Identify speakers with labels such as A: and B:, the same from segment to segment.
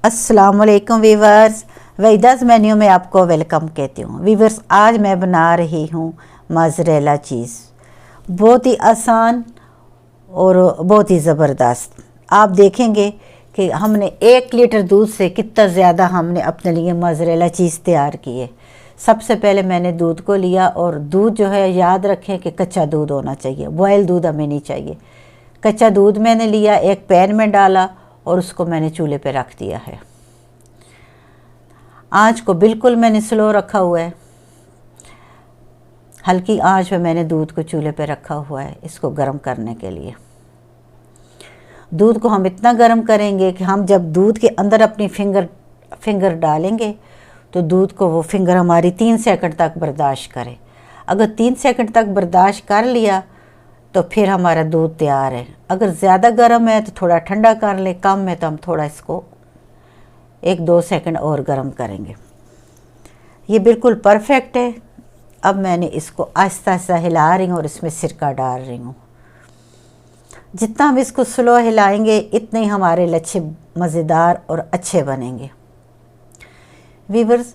A: अस्सलाम वालेकुम viewers, वहीदास menu में आपको वेलकम कहती हूँ। वीवर्स, आज मैं बना रही हूँ मोज़रेला चीज़। बहुत ही आसान और बहुत ही ज़बरदस्त। आप देखेंगे कि हमने 1 लीटर दूध से कितना ज़्यादा हमने अपने लिए मोज़रेला चीज़ तैयार की है। सबसे पहले मैंने दूध को लिया, और दूध जो है याद रखें कि कच्चा दूध होना चाहिए, बॉयल दूध हमें नहीं चाहिए। कच्चा दूध मैंने लिया, एक पैन में डाला और उसको मैंने चूल्हे पे रख दिया है। आंच को बिल्कुल मैंने स्लो रखा हुआ है, हल्की आंच पे मैंने दूध को चूल्हे पे रखा हुआ है इसको गर्म करने के लिए। दूध को हम इतना गर्म करेंगे कि हम जब दूध के अंदर अपनी फिंगर डालेंगे तो दूध को वो फिंगर हमारी 3 सेकंड तक बर्दाश्त करे। अगर 3 सेकंड तक बर्दाश्त कर लिया तो फिर हमारा दूध तैयार है। अगर ज़्यादा गर्म है तो थोड़ा ठंडा कर ले, कम है तो हम थोड़ा इसको 1-2 सेकंड और गर्म करेंगे। ये बिल्कुल परफेक्ट है। अब मैंने इसको आहिस्ता आहिस्ता हिला रही हूँ और इसमें सिरका डाल रही हूँ। जितना हम इसको स्लो हिलाएंगे इतने ही हमारे लच्छे मज़ेदार और अच्छे बनेंगे। वीवर्स,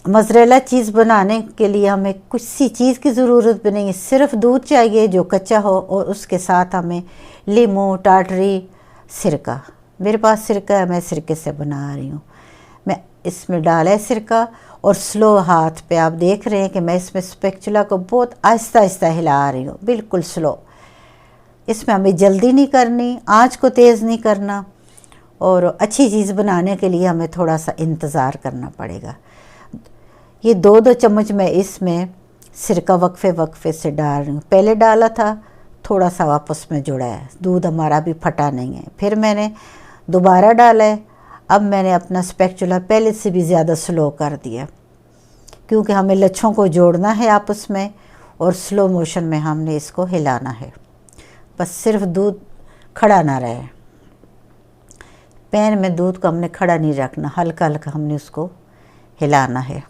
A: मोज़रेला चीज़ बनाने के लिए हमें कुछ सी चीज़ की ज़रूरत भी नहीं है, सिर्फ दूध चाहिए जो कच्चा हो, और उसके साथ हमें लीमू, टाटरी, सिरका। मेरे पास सिरका है, मैं सिरके से बना रही हूँ। मैं इसमें डाला है सिरका, और स्लो हाथ पे आप देख रहे हैं कि मैं इसमें स्पैचुला को बहुत आहिस्ता आहिस्ता हिला रही हूँ, बिल्कुल स्लो। इसमें हमें जल्दी नहीं करनी, आँच को तेज़ नहीं करना, और अच्छी चीज़ बनाने के लिए हमें थोड़ा सा इंतज़ार करना पड़ेगा। ये 2-2 चम्मच मैं इसमें सिरका वक्फे से डाल रही हूँ। पहले डाला था, थोड़ा सा वापस में जुड़ा है, दूध हमारा भी फटा नहीं है। फिर मैंने दोबारा डाला है। अब मैंने अपना स्पैचुला पहले से भी ज़्यादा स्लो कर दिया, क्योंकि हमें लच्छों को जोड़ना है आपस में, और स्लो मोशन में हमने इसको हिलाना है। बस सिर्फ दूध खड़ा ना रहे। पैन में दूध को हमने खड़ा नहीं रखना, हल्का हल्का हमने उसको हिलाना है।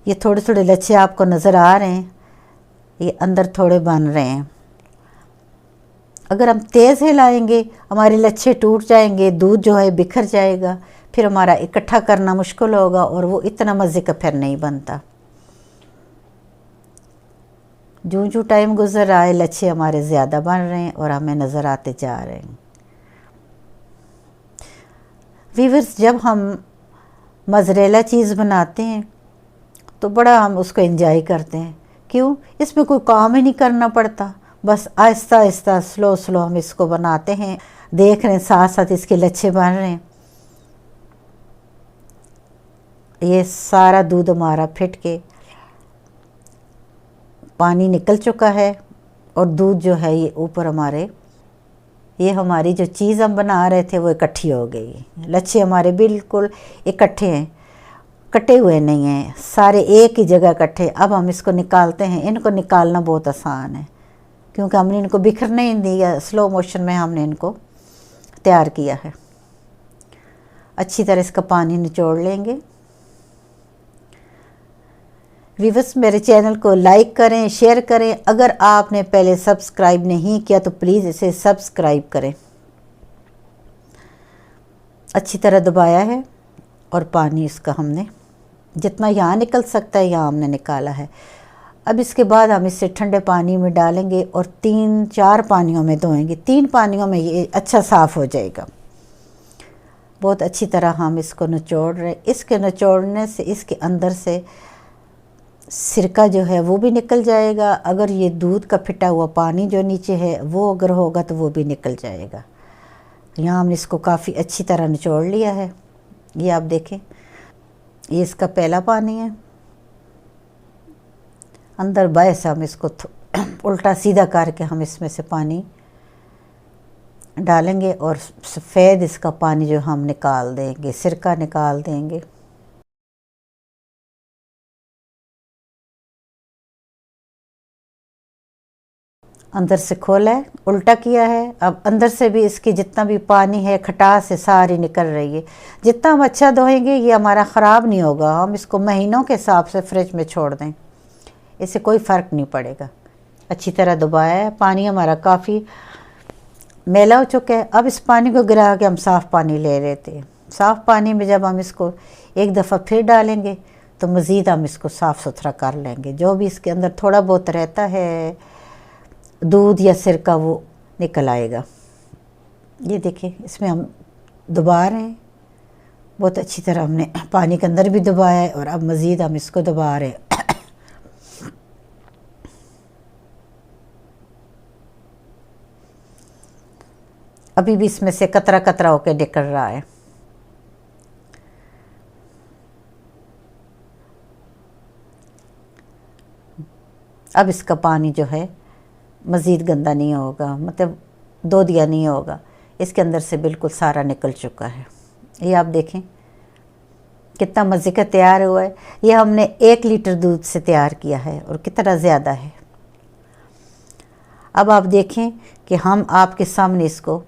A: ये थोड़े थोड़े लच्छे आपको नज़र आ रहे हैं, ये अंदर थोड़े बन रहे हैं। अगर हम तेज़ हिलाएंगे हमारे लच्छे टूट जाएंगे, दूध जो है बिखर जाएगा, फिर हमारा इकट्ठा करना मुश्किल होगा और वो इतना मज़े का फिर नहीं बनता। जो टाइम गुजर रहा है लच्छे हमारे ज़्यादा बन रहे हैं और हमें नज़र आते जा रहे हैं। वीवर्स, जब हम मोज़रेला चीज़ बनाते हैं तो बड़ा हम उसको एंजॉय करते हैं। क्यों? इसमें कोई काम ही नहीं करना पड़ता, बस आहिस्ता आहिस्ता स्लो हम इसको बनाते हैं। देख रहे हैं साथ साथ इसके लच्छे बन रहे हैं। ये सारा दूध हमारा फिट के पानी निकल चुका है, और दूध जो है ये ऊपर ये हमारी जो चीज़ हम बना रहे थे वो इकट्ठी हो गई। लच्छे हमारे बिल्कुल इकट्ठे हैं, कटे हुए नहीं हैं, सारे एक ही जगह इकट्ठे। अब हम इसको निकालते हैं। इनको निकालना बहुत आसान है, क्योंकि हमने इनको बिखरने नहीं दिया, स्लो मोशन में हमने इनको तैयार किया है। अच्छी तरह इसका पानी निचोड़ लेंगे। वीवर्स, मेरे चैनल को लाइक करें, शेयर करें। अगर आपने पहले सब्सक्राइब नहीं किया तो प्लीज़ इसे सब्सक्राइब करें। अच्छी तरह दबाया है, और पानी इसका हमने जितना यहाँ निकल सकता है यहाँ हमने निकाला है। अब इसके बाद हम इसे ठंडे पानी में डालेंगे और 3-4 पानियों में धोएंगे। 3 पानियों में ये अच्छा साफ़ हो जाएगा। बहुत अच्छी तरह हम इसको निचोड़ रहे। इसके निचोड़ने से इसके अंदर से सिरका जो है वो भी निकल जाएगा। अगर ये दूध का फिटा हुआ पानी जो नीचे है वो अगर होगा तो वो भी निकल जाएगा। यहाँ हमने इसको काफ़ी अच्छी तरह निचोड़ लिया है। ये आप देखें, ये इसका पहला पानी है। अंदर बाएं से हम इसको उल्टा सीधा करके हम इसमें से पानी डालेंगे, और सफ़ेद इसका पानी जो हम निकाल देंगे, सिरका निकाल देंगे। अंदर से खोला है, उल्टा किया है। अब अंदर से भी इसकी जितना भी पानी है, खटास है, सारी निकल रही है। जितना हम अच्छा धोएंगे ये हमारा ख़राब नहीं होगा। हम इसको महीनों के हिसाब से फ्रिज में छोड़ दें, इससे कोई फ़र्क नहीं पड़ेगा। अच्छी तरह दबाया है। पानी हमारा काफ़ी मैला हो चुका है। अब इस पानी को गिरा के हम साफ़ पानी ले लेते हैं। साफ़ पानी में जब हम इसको एक दफ़ा फिर डालेंगे तो मज़ीद हम इसको साफ़ सुथरा कर लेंगे। जो भी इसके अंदर थोड़ा बहुत रहता है दूध या सिरका वो निकल आएगा। ये देखिए इसमें हम दबा रहे हैं, बहुत अच्छी तरह हमने पानी के अंदर भी दबाया है और अब मज़ीद हम इसको दबा रहे हैं। अभी भी इसमें से कतरा कतरा होकर निकल रहा है। अब इसका पानी जो है मज़ीद गंदा नहीं होगा, मतलब दो दिया नहीं होगा, इसके अंदर से बिल्कुल सारा निकल चुका है। ये आप देखें कितना मज़े का तैयार हुआ है। ये हमने 1 लीटर दूध से तैयार किया है और कितना ज़्यादा है। अब आप देखें कि हम आपके सामने इसको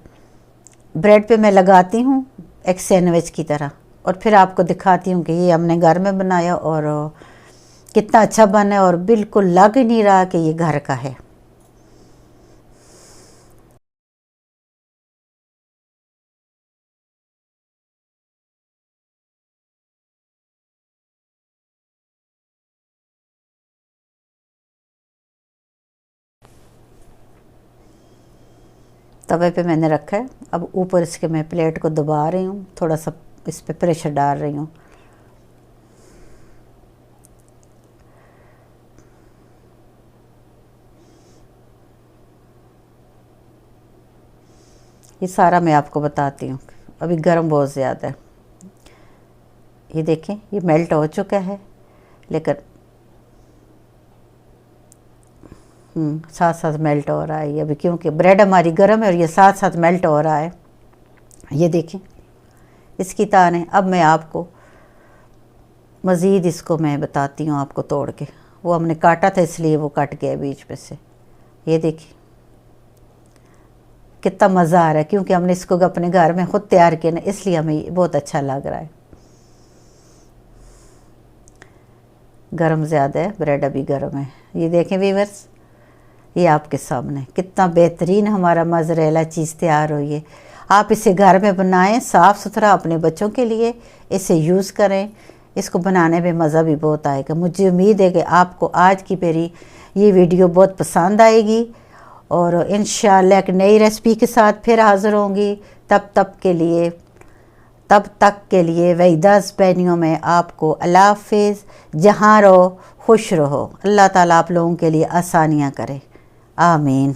A: ब्रेड पे मैं लगाती हूँ एक सैंडविच की तरह और फिर आपको दिखाती हूँ कि ये हमने घर में बनाया और कितना अच्छा बना है और बिल्कुल लग ही नहीं रहा कि ये घर का है। तवे पे मैंने रखा है। अब ऊपर इसके मैं प्लेट को दबा रही हूँ, थोड़ा सा इस पे प्रेशर डाल रही हूँ। ये सारा मैं आपको बताती हूँ। अभी गर्म बहुत ज़्यादा है। ये देखें ये मेल्ट हो चुका है, लेकिन साथ साथ मेल्ट हो रहा है ये अभी, क्योंकि ब्रेड हमारी गर्म है और ये साथ साथ मेल्ट हो रहा है। ये देखें इसकी तान है। अब मैं आपको मज़ीद इसको मैं बताती हूँ आपको तोड़ के। वो हमने काटा था इसलिए वो कट गया बीच में से। ये देखिए कितना मज़ा आ रहा है, क्योंकि हमने इसको अपने घर में ख़ुद तैयार किया ना, इसलिए हमें बहुत अच्छा लग रहा है। गर्म ज़्यादा है, ब्रेड अभी गर्म है। ये देखें व्यूअर्स, ये आपके सामने कितना बेहतरीन हमारा मोज़रेला चीज़ तैयार हुई है। आप इसे घर में बनाएं साफ़ सुथरा, अपने बच्चों के लिए इसे यूज़ करें। इसको बनाने में मज़ा भी बहुत आएगा। मुझे उम्मीद है कि आपको आज की मेरी ये वीडियो बहुत पसंद आएगी और इंशाअल्लाह एक नई रेसिपी के साथ फिर हाज़िर होंगी। तब तक के लिए वहीदा ज़ुबैनियों में आपको अल्लाह हाफ़िज़। जहाँ रहो खुश रहो। अल्लाह ताला आप लोगों के लिए आसानियाँ करे। आमीन।